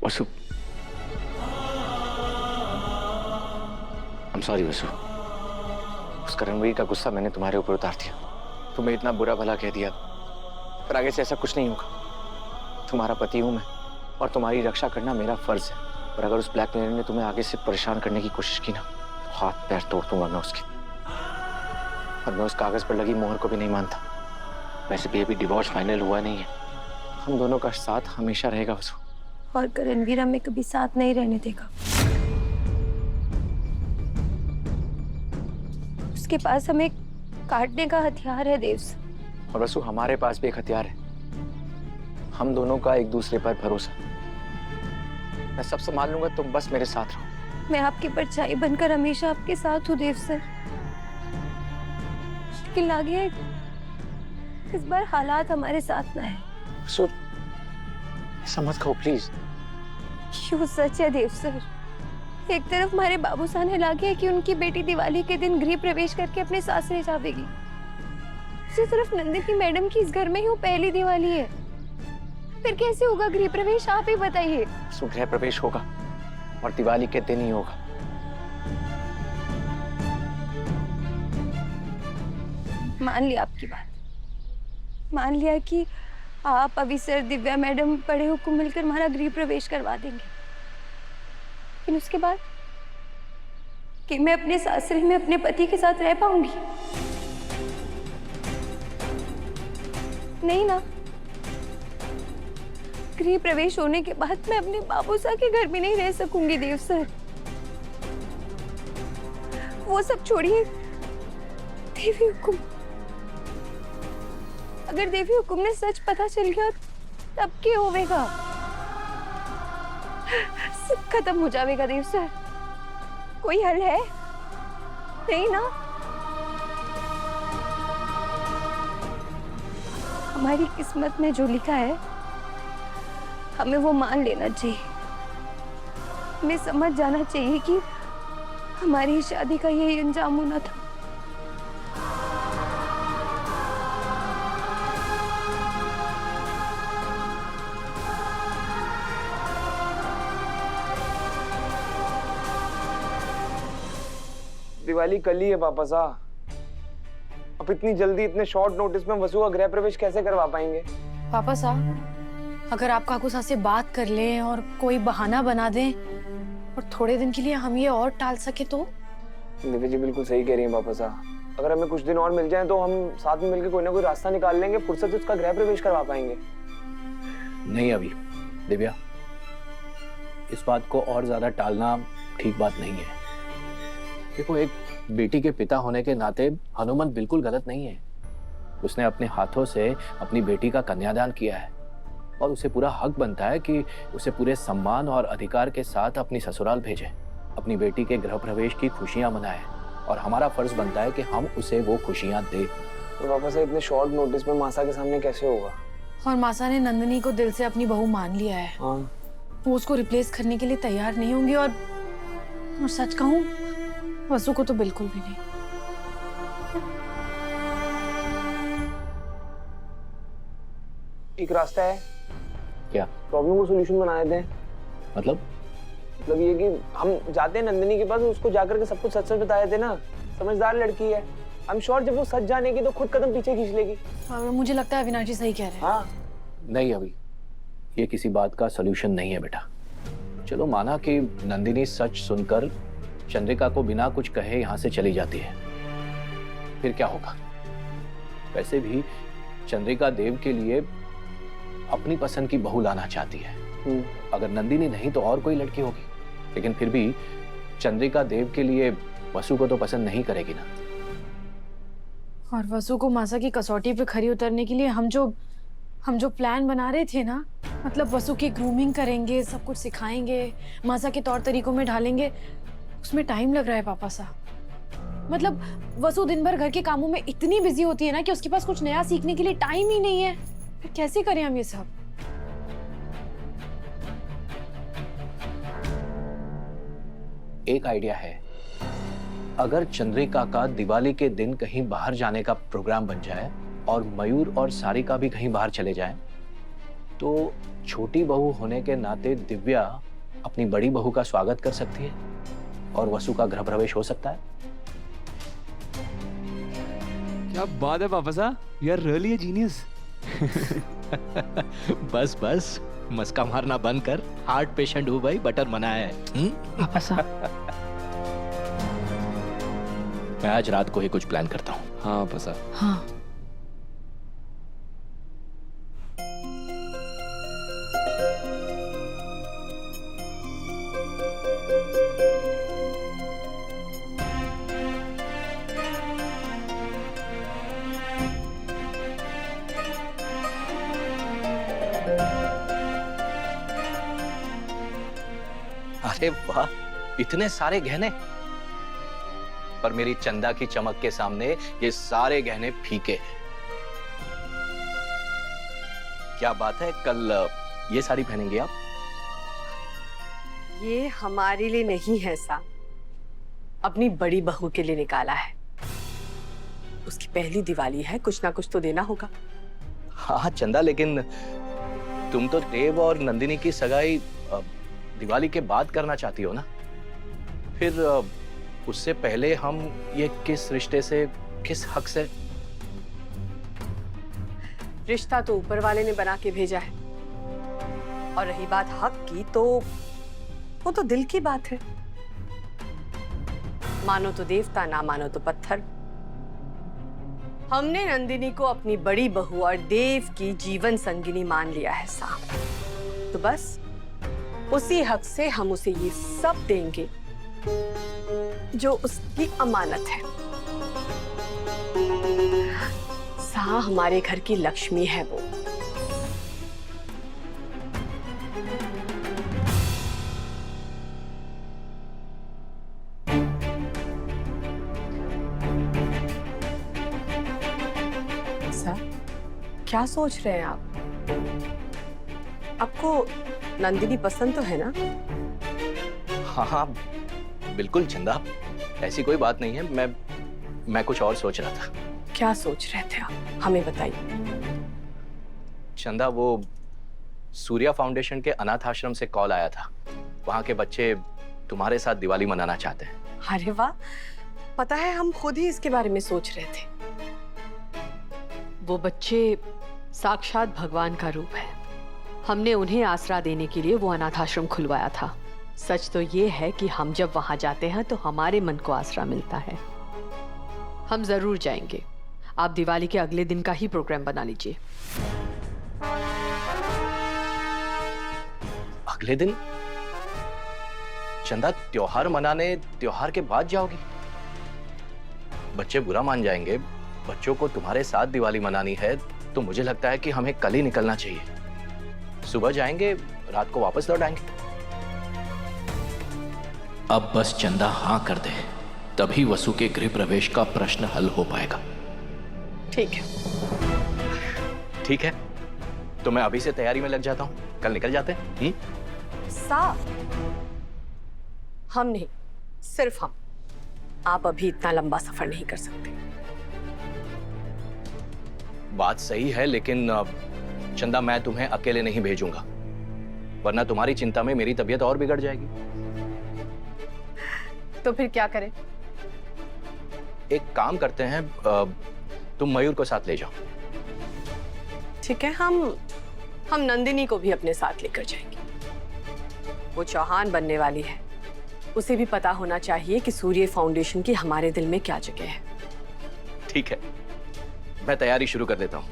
Vasu, I'm sorry वसु। उस रणवीर का गुस्सा मैंने तुम्हारे ऊपर उतार दिया, तुम्हें इतना बुरा भला कह दिया, पर आगे से ऐसा कुछ नहीं होगा। तुम्हारा पति हूं मैं और तुम्हारी रक्षा करना मेरा फर्ज है। और अगर उस ब्लैकमेलर ने तुम्हें आगे से परेशान करने की कोशिश की ना, तो हाथ पैर तोड़ दूंगा मैं उसके। और मैं उस कागज पर लगी मोहर को भी नहीं मानता। वैसे भी अभी डिवोर्स फाइनल हुआ नहीं है, हम दोनों का साथ हमेशा रहेगा वसु। और रणवीर हमें कभी साथ नहीं रहने देगा। उसके पास हमें काटने का हथियार है देव से। और वसु हमारे पास भी एक हथियार है, हम दोनों का एक दूसरे पर भरोसा। मैं सब संभाल लूंगा, तुम बस मेरे साथ रहो। मैं आपकी परछाई बनकर हमेशा आपके साथ हूँ देव सर। लेकिन लगे इस बार हालात हमारे साथ ना है। वसु ऐसा मत कहो प्लीज। क्यों सच है देव सर। एक तरफ हमारे बाबू साहब ने लागे है कि उनकी बेटी दिवाली के दिन गृह प्रवेश करके अपने सासरे जावेगी। दूसरी तरफ नंदिनी मैडम की इस घर में ही पहली दिवाली है। फिर कैसे होगा गृह प्रवेश, आप ही बताइए। गृह प्रवेश होगा और दिवाली के दिन ही होगा। मान लिया आपकी बात, मान लिया कि आप अभी सर दिव्या मैडम बड़े हुक्म मिलकर हमारा गृह प्रवेश करवा देंगे। लेकिन उसके बाद कि मैं अपने सासरे में अपने पति के साथ रह पाऊंगी? नहीं ना। गृह प्रवेश होने के बाद मैं अपने बाबू साहब के घर भी नहीं रह सकूंगी देव सर। वो सब छोड़िए, देवी हुकुम, अगर देवी हुकुम ने सच पता चल गया तब क्या होवेगा? सब खत्म हो जाएगा देव सर। कोई हल है? नहीं ना। हमारी किस्मत में जो लिखा है हमें वो मान लेना चाहिए। हमें समझ जाना चाहिए कि हमारी शादी का यही अंजाम होना था। दिवाली कल ही है पापा साहब। अब इतनी जल्दी इतने शॉर्ट नोटिस में वसु का गृह प्रवेश कैसे करवा पाएंगे? पापा साहब, अगर आप काकू साहब से बात कर लें और कोई बहाना बना दें और थोड़े दिन के लिए हम ये और टाल सके तो? दिव्या जी बिल्कुल सही कह रही हैं पापा साहब। अगर हमें कुछ दिन और मिल जाए तो हम साथ में मिलकर कोई ना कोई रास्ता निकाल लेंगे, फुर्सत से उसका गृह प्रवेश करवा पाएंगे। नहीं अभी दिव्या, इस बात को और ज्यादा टालना ठीक बात नहीं है। देखो, एक बेटी के पिता होने के नाते हनुमंत बिल्कुल गलत नहीं है। उसने अपने हाथों से अपनी बेटी का कन्यादान किया है और उसे पूरा हक बनता है कि उसे पूरे सम्मान और अधिकार के साथ अपनी ससुराल भेजे, अपनी बेटी के गृह प्रवेश की खुशियां मनाए। और हमारा फर्ज बनता है कि हम उसे वो खुशियां दे। तो पापा साहब इतने शॉर्ट नोटिस में मासा के सामने कैसे होगा? और मासा ने नंदिनी को दिल से अपनी बहू मान लिया है। हाँ। वो उसको रिप्लेस करने के लिए तैयार नहीं होंगी। और सच कहूं, वसु को तो बिल्कुल भी नहीं। एक रास्ता है। क्या? प्रॉब्लम को सॉल्यूशन बना देते हैं। मतलब ये कि हम जाते हैं नंदिनी के पास, उसको जाकर के सब कुछ सच सच बता देते ना। समझदार लड़की है, आई एम श्योर जब वो सच जानेगी तो खुद कदम पीछे खींच लेगी। और मुझे लगता है अविनाश जी सही कह रहे हैं। हाँ। नहीं अभी, ये किसी बात का सॉल्यूशन नहीं है बेटा। चलो माना कि नंदिनी सच सुनकर चंद्रिका को बिना कुछ कहे यहाँ से चली जाती है, फिर क्या होगा? वैसे भी चंद्रिका देव के लिए अपनी पसंद की बहू लाना चाहती है। अगर नंदिनी नहीं तो और कोई लड़की होगी, लेकिन फिर भी चंद्रिका देव के लिए वसु को तो पसंद नहीं करेगी ना। और वसु को मासा की कसौटी पे खरी उतरने के लिए हम जो प्लान बना रहे थे ना, मतलब वसु की ग्रूमिंग करेंगे, सब कुछ सिखाएंगे, मासा के तौर तरीकों में ढालेंगे, उसमें टाइम लग रहा है पापा साहब। मतलब वसु दिन भर घर के कामों में इतनी बिजी होती है ना कि उसके पास कुछ नया सीखने के लिए टाइम ही नहीं है। फिर कैसे करें हम ये सब? एक आइडिया है, अगर चंद्रिका का दिवाली के दिन कहीं बाहर जाने का प्रोग्राम बन जाए और मयूर और सारिका भी कहीं बाहर चले जाएं, तो छोटी बहू होने के नाते दिव्या अपनी बड़ी बहू का स्वागत कर सकती है और वसु का गृह प्रवेश हो सकता है। क्या बात है पापा साहब, you are really a genius. बस बस मस्का मारना बंद कर, हार्ट पेशेंट हूँ भाई, बटर मना है। पापा साहब। मैं आज रात को ही कुछ प्लान करता हूँ। हाँ पापा साहब। हाँ। अरे वाह, इतने सारे गहने। पर मेरी चंदा की चमक के सामने ये सारे गहने फीके हैं। क्या बात है, कल ये साड़ी पहनेंगे आप? ये हमारे लिए नहीं है साहब, अपनी बड़ी बहू के लिए निकाला है। उसकी पहली दिवाली है, कुछ ना कुछ तो देना होगा। हाँ चंदा, लेकिन तुम तो देव और नंदिनी की सगाई दिवाली के बाद करना चाहती हो ना? फिर उससे पहले हम ये किस रिश्ते से, किस हक से? रिश्ता तो ऊपर वाले ने बना के भेजा है, और रही बात हक की, तो वो तो दिल की बात है। मानो तो देवता, ना मानो तो पत्थर। हमने नंदिनी को अपनी बड़ी बहू और देव की जीवन संगिनी मान लिया है साहब। तो बस उसी हक से हम उसे ये सब देंगे जो उसकी अमानत है। साहब हमारे घर की लक्ष्मी है वो। साहब क्या सोच रहे हैं आप? आपको नंदिनी पसंद तो है ना? हाँ हाँ बिल्कुल चंदा, ऐसी कोई बात नहीं है। मैं कुछ और सोच रहा था। क्या सोच रहे थे आप, हमें बताइए। चंदा, वो सूर्या फाउंडेशन के अनाथ आश्रम से कॉल आया था। वहां के बच्चे तुम्हारे साथ दिवाली मनाना चाहते हैं। अरे वाह, पता है हम खुद ही इसके बारे में सोच रहे थे। वो बच्चे साक्षात भगवान का रूप है। हमने उन्हें आसरा देने के लिए वो अनाथ आश्रम खुलवाया था। सच तो ये है कि हम जब वहां जाते हैं तो हमारे मन को आसरा मिलता है। हम जरूर जाएंगे। आप दिवाली के अगले दिन का ही प्रोग्राम बना लीजिए। अगले दिन? चंदा, त्योहार मनाने त्योहार के बाद जाओगी? बच्चे बुरा मान जाएंगे। बच्चों को तुम्हारे साथ दिवाली मनानी है तो मुझे लगता है कि हमें कल ही निकलना चाहिए। सुबह जाएंगे, रात को वापस लौट आएंगे। अब बस चंदा हाँ कर दे, तभी वसु के गृह प्रवेश का प्रश्न हल हो पाएगा। ठीक है। ठीक है, तो मैं अभी से तैयारी में लग जाता हूँ। कल निकल जाते हैं। साफ हम नहीं, सिर्फ हम। आप अभी इतना लंबा सफर नहीं कर सकते। बात सही है, लेकिन चंदा, मैं तुम्हें अकेले नहीं भेजूंगा, वरना तुम्हारी चिंता में मेरी तबीयत और बिगड़ जाएगी। तो फिर क्या करें? एक काम करते हैं, तुम मयूर को साथ ले जाओ। ठीक है, हम नंदिनी को भी अपने साथ लेकर जाएंगे। वो चौहान बनने वाली है। उसे भी पता होना चाहिए कि सूर्य फाउंडेशन की हमारे दिल में क्या जगह है। ठीक है, मैं तैयारी शुरू कर देता हूँ।